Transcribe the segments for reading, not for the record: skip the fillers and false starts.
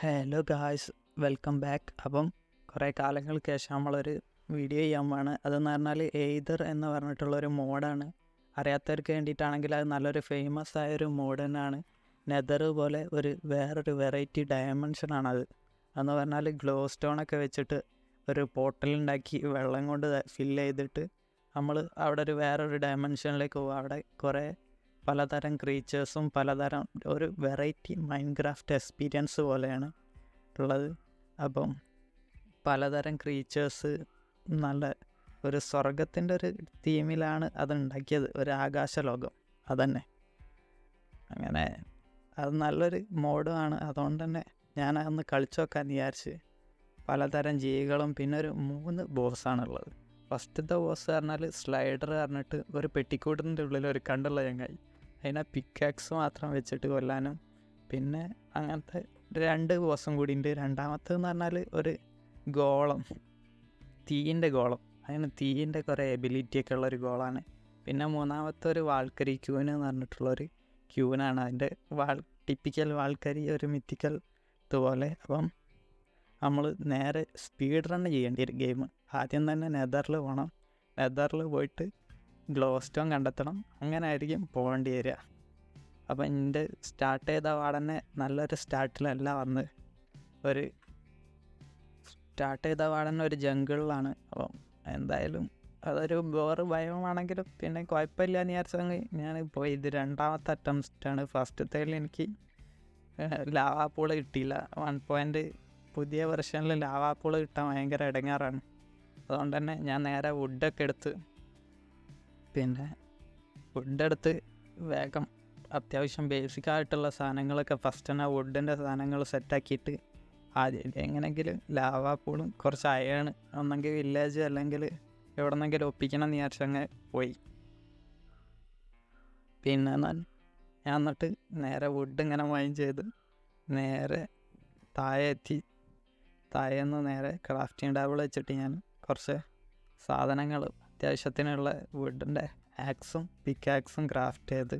Hello guys, welcome back. അപ്പം കുറേ കാലങ്ങൾക്ക് ശേഷം നമ്മളൊരു വീഡിയോ ചെയ്യാൻ പോവാണ്. അതെന്ന് പറഞ്ഞാൽ എയ്തർ എന്ന് പറഞ്ഞിട്ടുള്ളൊരു മോഡാണ്. അറിയാത്തവർക്ക് വേണ്ടിയിട്ടാണെങ്കിൽ അത് നല്ലൊരു ഫേമസ് ആയൊരു മോഡ് തന്നെയാണ്. നെതർ പോലെ വേറൊരു വെറൈറ്റി ഡയമെൻഷനാണത്. അതെന്ന് പറഞ്ഞാൽ ഗ്ലോ സ്റ്റോണൊക്കെ വെച്ചിട്ട് ഒരു പോർട്ടലുണ്ടാക്കി വെള്ളം കൊണ്ട് ഫില്ല് ചെയ്തിട്ട് നമ്മൾ അവിടെ വേറൊരു ഡയമെൻഷനിലേക്ക് പോകും. അവിടെ കുറേ പലതരം ക്രീച്ചേഴ്സും പലതരം ഒരു വെറൈറ്റി മൈൻക്രാഫ്റ്റ് എക്സ്പീരിയൻസ് പോലെയാണ് ഉള്ളത്. അപ്പം പലതരം ക്രീച്ചേഴ്സ് നല്ല ഒരു സ്വർഗത്തിൻ്റെ ഒരു തീമിലാണ് അതുണ്ടാക്കിയത്, ഒരു ആകാശലോകം അതന്നെ. അങ്ങനെ അത് നല്ലൊരു മോഡുമാണ്. അതുകൊണ്ട് തന്നെ ഞാൻ അതൊന്ന് കളിച്ചു നോക്കാൻ വിചാരിച്ച്. പലതരം ജീവികളും പിന്നെ ഒരു 3 ബോസ്സാണുള്ളത്. ഫസ്റ്റത്തെ ബോസ് പറഞ്ഞാൽ സ്ലൈഡർ പറഞ്ഞിട്ട് ഒരു പെട്ടിക്കൂട്ടിൻ്റെ ഉള്ളിൽ ഒരു കണ്ടുള്ള ചങ്ങായി. അതിനെ പിക്കാക്സ് മാത്രം വെച്ചിട്ട് കൊല്ലാനും പിന്നെ അങ്ങനത്തെ 2 ബോസും കൂടി ഉണ്ട്. രണ്ടാമത്തേന്ന് പറഞ്ഞാൽ ഒരു ഗോളം, തീയിൻ്റെ ഗോളം. അതിന് തീയിൻ്റെ കുറേ എബിലിറ്റിയൊക്കെ ഉള്ളൊരു ഗോളാണ്. പിന്നെ മൂന്നാമത്തെ ഒരു വാൾക്കരി ക്യൂന് എന്ന് പറഞ്ഞിട്ടുള്ളൊരു ക്യൂനാണ്. അതിൻ്റെ ടിപ്പിക്കൽ വാൾക്കരി ഒരു മിത്തിക്കൽ ഇതുപോലെ. അപ്പം നമ്മൾ നേരെ സ്പീഡ് റൺ ചെയ്യേണ്ടി ഒരു ഗെയിം. ആദ്യം തന്നെ നെതറിൽ പോകണം. നെതറിൽ പോയിട്ട് ഗ്ലോ സ്റ്റോൺ കണ്ടെത്തണം. അങ്ങനെ ആയിരിക്കും പോകേണ്ടി വരിക. അപ്പം എൻ്റെ സ്റ്റാർട്ട് ചെയ്ത പാടന്നെ നല്ലൊരു സ്റ്റാർട്ടിലല്ല വന്ന് ഒരു ജംഗിളിലാണ്. അപ്പം എന്തായാലും അതൊരു ഭയമാണെങ്കിലും പിന്നെ കുഴപ്പമില്ല എന്ന് വിചാരിച്ചെങ്കിൽ ഞാൻ പോയി. ഇത് 2ാമത്തെ അറ്റംപ്റ്റാണ്. ഫസ്റ്റത്തേൽ എനിക്ക് ലാവാ പൂള് കിട്ടിയില്ല. 1. പുതിയ വെർഷനിൽ ലാവാ പൂള് കിട്ടാൻ ഭയങ്കര ഇടങ്ങാറാണ്. അതുകൊണ്ട് തന്നെ ഞാൻ നേരെ വുഡൊക്കെ എടുത്ത് വേഗം അത്യാവശ്യം ബേസിക്കായിട്ടുള്ള സാധനങ്ങളൊക്കെ ഫസ്റ്റ് തന്നെ വുഡിൻ്റെ സാധനങ്ങൾ സെറ്റാക്കിയിട്ട് ആദ്യം എങ്ങനെയെങ്കിലും ലാവാ പൂളും കുറച്ച് അയൺ ഒന്നെങ്കിൽ വില്ലേജ് അല്ലെങ്കിൽ എവിടെന്നെങ്കിലും ഒപ്പിക്കണം എന്ന് വിചാരിച്ചങ്ങ് പോയി. പിന്നെ ഞാൻ എന്നിട്ട് നേരെ വുഡ് ഇങ്ങനെ മൈൻ ചെയ്ത് നേരെ താഴെ എത്തി. താഴേന്ന് നേരെ ക്രാഫ്റ്റിംഗ് ടേബിൾ വെച്ചിട്ട് ഞാൻ കുറച്ച് സാധനങ്ങൾ അത്യാവശ്യത്തിനുള്ള വുഡിൻ്റെ ആക്സും പിക്കാക്സും ക്രാഫ്റ്റ് ചെയ്ത്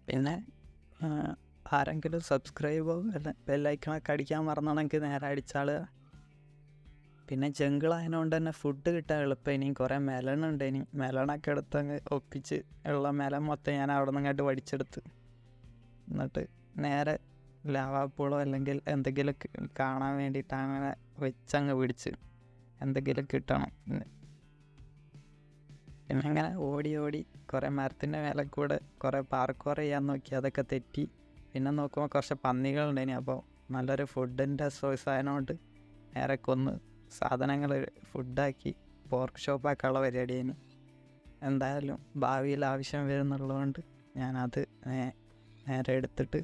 പിന്നെ ആരെങ്കിലും സബ്സ്ക്രൈബോ ബെല്ലൈക്കണൊക്കെ അടിക്കാൻ മറന്നാണെങ്കിൽ നേരെ അടിച്ചാൽ. പിന്നെ ജംഗിളായതുകൊണ്ട് തന്നെ ഫുഡ് കിട്ടാൻ എളുപ്പം. ഇനിയും കുറേ മെലണുണ്ട്. മെലണൊക്കെ എടുത്തങ്ങ് ഒപ്പിച്ച് ഉള്ള മെലൻ മൊത്തം ഞാൻ അവിടെ നിന്ന് അങ്ങോട്ട് വടിച്ചെടുത്ത് എന്നിട്ട് നേരെ ലാവാപ്പൂളോ അല്ലെങ്കിൽ എന്തെങ്കിലും കാണാൻ വേണ്ടിയിട്ട് അങ്ങനെ വെച്ചങ്ങ് പിടിച്ച് എന്തെങ്കിലും കിട്ടണം. പിന്നെ അങ്ങനെ ഓടി കുറേ മരത്തിൻ്റെ മേലെ കൂടെ കുറേ പാർക്കോർ ചെയ്യാൻ നോക്കി. അതൊക്കെ തെറ്റി. പിന്നെ നോക്കുമ്പോൾ കുറച്ച് പന്നികളുണ്ടായിനി. അപ്പോൾ നല്ലൊരു ഫുഡിൻ്റെ സോഴ്സ് ആയതുകൊണ്ട് നേരെ കൊന്ന് സാധനങ്ങൾ ഫുഡാക്കി പോർക്ക് ഷോപ്പാക്കാനുള്ള പരിപാടിയായിരുന്നു. എന്തായാലും ഭാവിയിൽ ആവശ്യം വരുന്നുള്ളതുകൊണ്ട് ഞാനത് നേരെ എടുത്തിട്ട്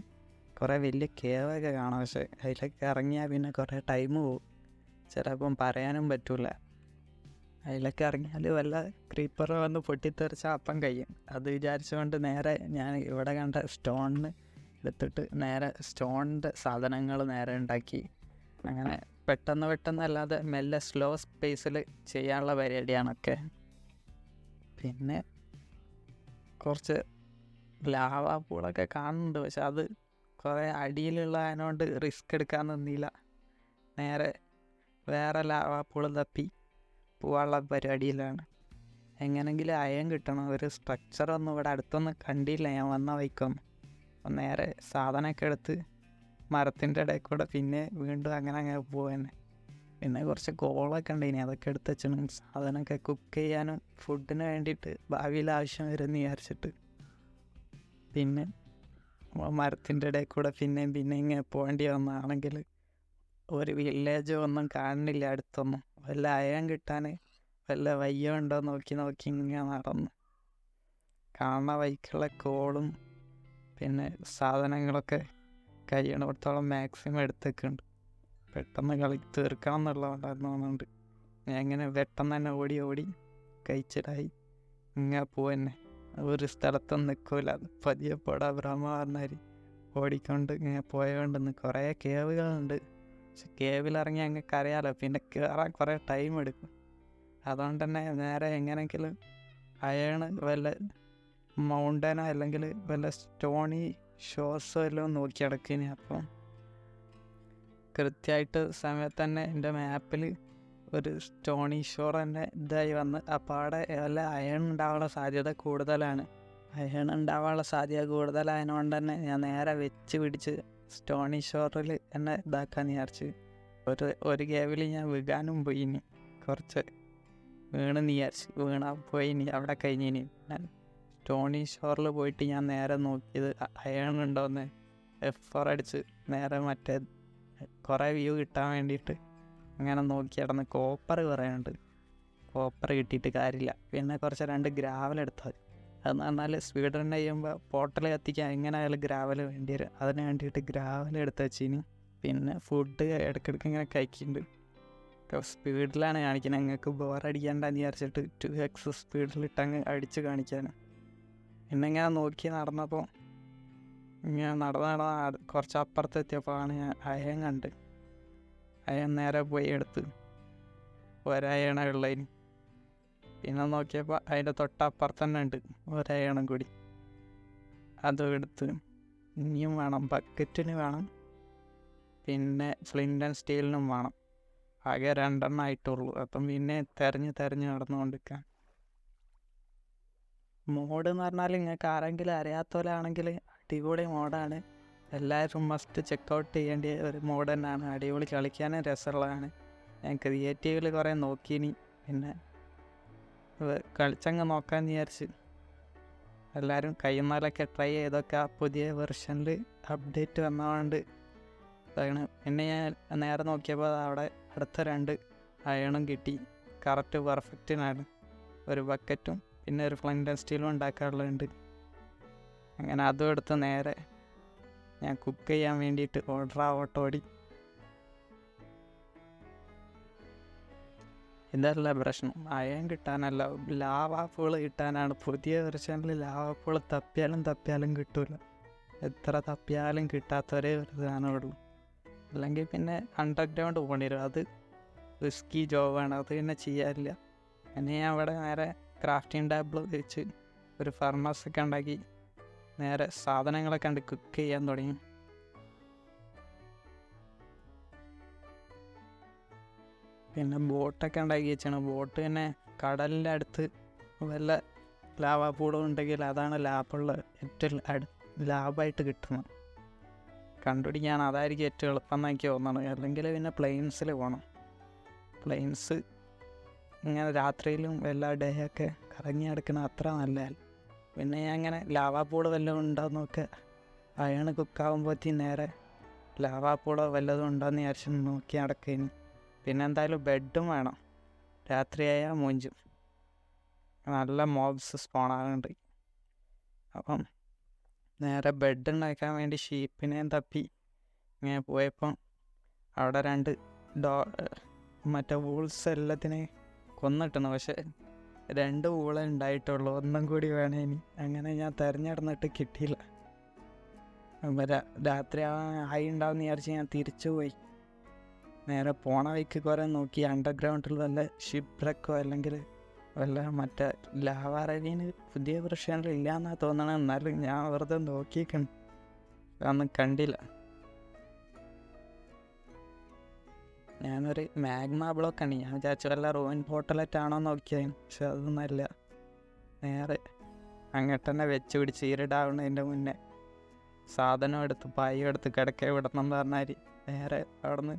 കുറേ വലിയ കേവൊക്കെ കാണാം. പക്ഷേ അതിലൊക്കെ ഇറങ്ങിയാൽ പിന്നെ കുറേ ടൈം പോകും. ചിലപ്പം പറയാനും പറ്റില്ല. അതിലൊക്കെ ഇറങ്ങിയാൽ വല്ല ക്രീപ്പർ വന്ന് പൊട്ടിത്തെറിച്ചാൽ അപ്പം കഴിയും. അത് വിചാരിച്ചുകൊണ്ട് നേരെ ഞാൻ ഇവിടെ കണ്ട സ്റ്റോണിന് എടുത്തിട്ട് നേരെ സ്റ്റോണിൻ്റെ സാധനങ്ങൾ നേരെ ഉണ്ടാക്കി. അങ്ങനെ പെട്ടെന്ന് അല്ലാതെ മെല്ലെ സ്ലോ സ്പേസിൽ ചെയ്യാനുള്ള പരിപാടിയാണൊക്കെ. പിന്നെ കുറച്ച് ലാവാ പൂളൊക്കെ കാണുന്നുണ്ട്. പക്ഷെ അത് കുറേ അടിയിലുള്ള അതിനോണ്ട് റിസ്ക് എടുക്കാൻ നിന്നില്ല. നേരെ വേറെ ലാവാ പൂള് തപ്പി പോകാനുള്ള പരിപാടിയിലാണ്. എങ്ങനെങ്കിലും അയൺ കിട്ടണം. ഒരു സ്ട്രക്ചറൊന്നും ഇവിടെ അടുത്തൊന്നും കണ്ടില്ല ഞാൻ വന്ന വൈക്കൊന്നും. അപ്പം നേരെ സാധനമൊക്കെ എടുത്ത് മരത്തിൻ്റെ ഇടയിൽ കൂടെ പിന്നെ വീണ്ടും അങ്ങനെ പോകാനെ. പിന്നെ കുറച്ച് കോളൊക്കെ ഉണ്ട്. ഇനി അതൊക്കെ എടുത്ത് വെച്ചാൽ സാധനമൊക്കെ കുക്ക് ചെയ്യാനും ഫുഡിന് വേണ്ടിയിട്ട് ഭാവിയിൽ ആവശ്യം വരുമെന്ന് വിചാരിച്ചിട്ട് പിന്നെ മരത്തിൻ്റെ ഇടയിൽ കൂടെ പിന്നെയും ഇങ്ങനെ പോകേണ്ടി വന്നതാണെങ്കിൽ ഒരു വില്ലേജോ ഒന്നും കാണുന്നില്ല അടുത്തൊന്നും. വല്ല അയൺ കിട്ടാൻ വല്ല വയ്യ ഉണ്ടോ നോക്കി ഇങ്ങനെ നടന്നു. കാണുന്ന വൈക്കുള്ള കോളും പിന്നെ സാധനങ്ങളൊക്കെ കഴിയണത്തോളം മാക്സിമം എടുത്തേക്കുണ്ട്. പെട്ടെന്ന് കളി തീർക്കണം എന്നുള്ളതുകൊണ്ടായിരുന്നുണ്ട്. ഞാൻ ഇങ്ങനെ പെട്ടെന്ന് തന്നെ ഓടി കഴിച്ചിട്ടായി ഇങ്ങനെ പോവന്നെ. ഒരു സ്ഥലത്തൊന്നും നിൽക്കില്ല. പതിയെ പോടാ ബ്രഹ്മ പറഞ്ഞാൽ ഓടിക്കൊണ്ട് ഇങ്ങനെ പോയതുകൊണ്ടെന്ന്. കുറേ കേവുകളുണ്ട്. പക്ഷെ കേവിലിറങ്ങി അങ്ങക്ക് അറിയാലോ, പിന്നെ കയറാൻ കുറേ ടൈം എടുക്കും. അതുകൊണ്ട് തന്നെ നേരെ എങ്ങനെയെങ്കിലും അയണ് വല്ല മൗണ്ടനോ അല്ലെങ്കിൽ വല്ല ഷോസ് എല്ലാം നോക്കി നടക്കിനി. അപ്പം കൃത്യമായിട്ട് സമയത്ത് തന്നെ എൻ്റെ മാപ്പിൽ ഒരു സ്റ്റോണി ഷോർ തന്നെ ഇതായി വന്ന്. അപ്പോൾ അവിടെ വല്ല അയൺ ഉണ്ടാവാനുള്ള സാധ്യത കൂടുതലാണ്. അയൺ ഉണ്ടാവാനുള്ള സാധ്യത കൂടുതലായതുകൊണ്ട് തന്നെ ഞാൻ നേരെ വെച്ച് പിടിച്ച് സ്റ്റോണി ഷോറിൽ എന്നെ ഇതാക്കാന്ന് വിചാരിച്ച് ഒരു കേവിൽ ഞാൻ വീഴാനും പോയിനി. കുറച്ച് വീണെന്ന് വിചാരിച്ച് വീണാൽ പോയിനി. അവിടെ കഴിഞ്ഞിനി. ഞാൻ സ്റ്റോണി ഷോറിൽ പോയിട്ട് ഞാൻ നേരെ നോക്കിയത് അയൺ ഉണ്ടോയെന്ന് F4 അടിച്ച് നേരെ മറ്റേ കുറേ വ്യൂ കിട്ടാൻ വേണ്ടിയിട്ട് അങ്ങനെ നോക്കി കിടന്ന്. കോപ്പർ കുറേ ഉണ്ട്. കോപ്പർ കിട്ടിയിട്ട് കാര്യമില്ല. പിന്നെ കുറച്ച് 2 ഗ്രാവൽ എടുത്താൽ മതി. അതെന്ന് പറഞ്ഞാൽ സ്പീഡ് റൺ ചെയ്യുമ്പോൾ പോർട്ടൽ കത്തിക്കാൻ എങ്ങനെ ആയാലും ഗ്രാവൽ വേണ്ടി വരും. അതിന് വേണ്ടിയിട്ട് ഗ്രാവൽ എടുത്ത് വെച്ചിന്. പിന്നെ ഫുഡ് ഇടയ്ക്കിടയ്ക്ക് ഇങ്ങനെ കഴിക്കുന്നുണ്ട്. സ്പീഡിലാണ് കാണിക്കുന്നത്. നിങ്ങൾക്ക് ബോറടിക്കേണ്ടെന്ന് വിചാരിച്ചിട്ട് 2x സ്പീഡിലിട്ടങ്ങ് അടിച്ച് കാണിക്കാനും. പിന്നെ ഇങ്ങനെ നോക്കി നടന്നപ്പോൾ ഇങ്ങനെ നടന്ന് കുറച്ച് അപ്പുറത്തെത്തിയപ്പോഴാണ് ഞാൻ അയൺ കണ്ട്. അയൺ നേരെ പോയി എടുത്ത് ഒരയണ ഉള്ളതിന്. പിന്നെ നോക്കിയപ്പോൾ അതിൻ്റെ തൊട്ടപ്പുറത്ത് തന്നെ ഉണ്ട് ഒരയണം കൂടി. അതും എടുത്ത്. ഇനിയും വേണം, ബക്കറ്റിന് വേണം, പിന്നെ ഫ്ലിൻ്റ് ആൻഡ് സ്റ്റീലിനും വേണം. ആകെ 2 എണ്ണം ആയിട്ടുള്ളൂ. അപ്പം പിന്നെ തെരഞ്ഞ് നടന്നുകൊണ്ടിരിക്കാൻ. മോഡ് എന്ന് പറഞ്ഞാൽ നിങ്ങൾക്ക് ആരെങ്കിലും അറിയാത്തവരാണെങ്കിൽ അടിപൊളി മോഡാണ്. എല്ലാവരും മസ്റ്റ് ചെക്കൗട്ട് ചെയ്യേണ്ട ഒരു മോഡ് തന്നെയാണ്. അടിപൊളി, കളിക്കാനും രസമുള്ളതാണ്. ഞാൻ ക്രിയേറ്റീവിൽ കുറേ നോക്കിനി. പിന്നെ കളിച്ചങ്ങ് നോക്കാമെന്ന് വിചാരിച്ച് എല്ലാവരും കൈമാലൊക്കെ ട്രൈ ചെയ്തൊക്കെ ആ പുതിയ വെർഷനിൽ അപ്ഡേറ്റ് വന്നതുകൊണ്ട് അതാണ്. പിന്നെ ഞാൻ നേരെ നോക്കിയപ്പോൾ അവിടെ അടുത്ത 2 അയണും കിട്ടി. കറക്റ്റ് പെർഫെക്റ്റിനാണ്. ഒരു ബക്കറ്റും പിന്നെ ഒരു ഫ്ലിൻ്റ് ആൻഡ് സ്റ്റീലും ഉണ്ടാക്കാനുള്ളതുണ്ട്. അങ്ങനെ അതും എടുത്ത് നേരെ ഞാൻ കുക്ക് ചെയ്യാൻ വേണ്ടിയിട്ട് ഓടി. ഇതല്ല പ്രശ്നം, അയൺ കിട്ടാനല്ല, ലാവാ പൂള് കിട്ടാനാണ്. പുതിയ വെർഷനിൽ ലാവാ പൂള് തപ്പിയാലും കിട്ടൂല. എത്ര തപ്പിയാലും കിട്ടാത്തൊരേ ഒരു സാധനമുള്ളൂ. അല്ലെങ്കിൽ പിന്നെ അണ്ടർഗ്രൗണ്ട് പോകേണ്ടി വരും. അത് റിസ്കി ജോബാണ്. അത് പിന്നെ ചെയ്യാറില്ല. പിന്നെ ഞാൻ അവിടെ നേരെ ക്രാഫ്റ്റിംഗ് ടേബിൾ വെച്ച് ഒരു ഫർണസൊക്കെ ഉണ്ടാക്കി നേരെ സാധനങ്ങളൊക്കെ കണ്ട് കുക്ക് ചെയ്യാൻ തുടങ്ങി. പിന്നെ ബോട്ടൊക്കെ ഉണ്ടാക്കി വെച്ചാണ്. ബോട്ട് പിന്നെ കടലിൻ്റെ അടുത്ത് വല്ല ലാവാപ്പൂളും ഉണ്ടെങ്കിൽ അതാണ് ഏറ്റവും ലാഭമായിട്ട് കിട്ടുന്നത്. കണ്ടുപിടിക്കാൻ അതായിരിക്കും ഏറ്റവും എളുപ്പം എന്നൊക്കെ തോന്നണം. അല്ലെങ്കിൽ പിന്നെ പ്ലെയിൻസിൽ പോകണം. പ്ലെയിൻസ് ഇങ്ങനെ രാത്രിയിലും എല്ലാ ഡേ ഒക്കെ കറങ്ങി നടക്കണം, അത്ര നല്ലതല്ല. പിന്നെ ഞാൻ അങ്ങനെ ലാവാപ്പൂള് വല്ലതും ഉണ്ടോയെന്നൊക്കെ അയൺ കുക്കാകുമ്പോഴത്തേക്കും നേരെ ലാവാപ്പൂളോ വല്ലതും ഉണ്ടോയെന്ന് വിചാരിച്ച് നോക്കി നടക്കേന്. പിന്നെ എന്തായാലും ബെഡും വേണം. രാത്രിയായാൽ മൂഞ്ചും, നല്ല മോബ്സ് സ്പോണാകുന്നുണ്ട്. അപ്പം നേരെ ബെഡ് ഉണ്ടാക്കാൻ വേണ്ടി ഷീപ്പിനെയും തപ്പി ഇങ്ങനെ പോയപ്പം അവിടെ 2 മറ്റേ വൂൾസ് എല്ലാത്തിനെയും കൊന്നിട്ടുന്നു. പക്ഷെ 2 വൂളേ ഉണ്ടായിട്ടുള്ളൂ. ഒന്നും കൂടി വേണേനി. അങ്ങനെ ഞാൻ തിരഞ്ഞെടുന്നിട്ട് കിട്ടിയില്ല. രാത്രി ആയി ഉണ്ടാവുമെന്ന് വിചാരിച്ച് ഞാൻ തിരിച്ചു പോയി. നേരെ പോണ വഴിക്ക് കുറേ നോക്കി. അണ്ടർഗ്രൗണ്ടിൽ വല്ല ഷിപ്പ്രക്കോ അല്ലെങ്കിൽ വല്ല മറ്റേ ലാവാറീന് പുതിയ വെർഷനിൽ ഇല്ലയെന്നാണ് തോന്നണം. എന്നാലും ഞാൻ വെറുതെ നോക്കിയിരിക്കണം, അതൊന്നും കണ്ടില്ല. ഞാനൊരു മാഗ്മ ബ്ലോക്കാണ്. ഞാൻ വിചാരിച്ചു വല്ല റോയിൻ പോർട്ടലറ്റാണോ നോക്കിയാൽ, പക്ഷെ അതൊന്നുമല്ല. നേരെ അങ്ങോട്ട് തന്നെ വെച്ച് പിടിച്ച് ഇരുടാവുന്നതിൻ്റെ മുന്നേ സാധനം എടുത്ത് പായും എടുത്ത് കിടക്കെ വിടണം എന്ന് പറഞ്ഞാൽ നേരെ അവിടെ നിന്ന്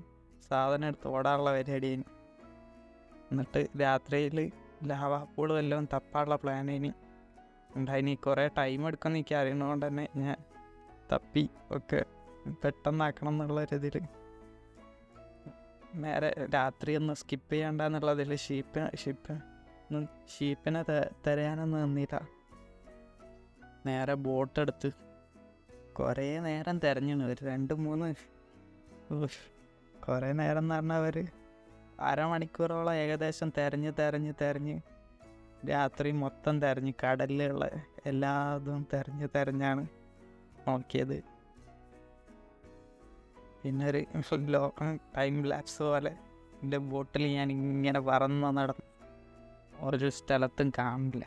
സാധനം എടുത്ത് ഓടാനുള്ള പരിപാടിയാണ്. എന്നിട്ട് രാത്രിയിൽ ലാവാപ്പൂള് വല്ലതും തപ്പാനുള്ള പ്ലാനിന് ഉണ്ടായിനി. കുറേ ടൈം എടുക്കുമെന്ന് എനിക്ക് അറിയുന്നതുകൊണ്ട് തന്നെ ഞാൻ തപ്പി ഒക്കെ പെട്ടെന്നാക്കണം എന്നുള്ളൊരിതിൽ നേരെ രാത്രി ഒന്ന് സ്കിപ്പ് ചെയ്യണ്ടെന്നുള്ളതിൽ ഷീപ്പിനെ തിരയാനൊന്നും നിന്നില്ല. നേരെ ബോട്ടെടുത്ത് കുറേ നേരം തിരഞ്ഞാണ്. ഒരു 2-3 കുറേ നേരം എന്ന് പറഞ്ഞാൽ ഒരു അരമണിക്കൂറോളം ഏകദേശം തിരഞ്ഞ് രാത്രി മൊത്തം തിരഞ്ഞ് കടലിലുള്ള എല്ലാതും തിരഞ്ഞാണ് നോക്കിയത്. പിന്നെ ഒരു ടൈം ലാപ്സ് പോലെ എൻ്റെ ബോട്ടിൽ ഞാൻ ഇങ്ങനെ പറന്ന് നടന്നു. ഒരു സ്ഥലത്തും കാണില്ല.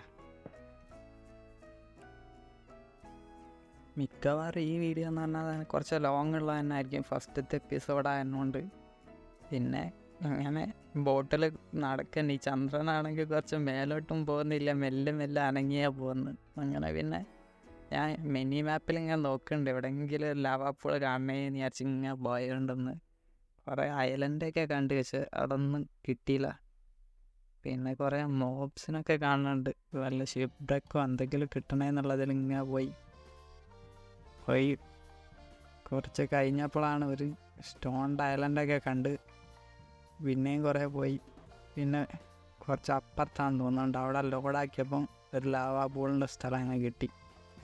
മിക്കവാറും ഈ വീഡിയോ എന്ന് പറഞ്ഞാൽ കുറച്ച് ലോങ് ഉള്ള തന്നെ ആയിരിക്കും, ഫസ്റ്റത്തെ എപ്പിസോഡ് ആയതുകൊണ്ട്. പിന്നെ അങ്ങനെ ബോട്ടിൽ നടക്കണ്ട. ഈ ചന്ദ്രനാണെങ്കിൽ കുറച്ച് മേലോട്ടും പോകുന്നില്ല, മെല്ലെ മെല്ലെ അനങ്ങിയാ പോകുന്നത്. അങ്ങനെ പിന്നെ ഞാൻ മിനി മാപ്പിൽ ഇങ്ങനെ നോക്കുന്നുണ്ട് എവിടെയെങ്കിലും ലാവാപ്പൂൾ കാണണേന്ന് വിചാരിച്ച് ഇങ്ങനെ പോയുണ്ടെന്ന്. കുറേ ഐലൻഡൊക്കെ കണ്ടു, പക്ഷെ അവിടെ ഒന്നും കിട്ടിയില്ല. പിന്നെ കുറേ മോബ്സിനൊക്കെ കാണുന്നുണ്ട്, വല്ല ഷിപ്പ് ബ്രക്കോ എന്തെങ്കിലും കിട്ടണേന്നുള്ളതിൽ ഇങ്ങനെ പോയി കുറച്ച് കഴിഞ്ഞപ്പോഴാണ് ഒരു സ്റ്റോൺഡ് ഐലൻഡൊക്കെ കണ്ട്. പിന്നെയും കുറേ പോയി. പിന്നെ കുറച്ച് അപ്പുറത്താണെന്ന് തോന്നുന്നുണ്ട്, അവിടെ ലോഡാക്കിയപ്പം ഒരു ലാവാ പൂളിൻ്റെ സ്ഥലം അങ്ങനെ കിട്ടി.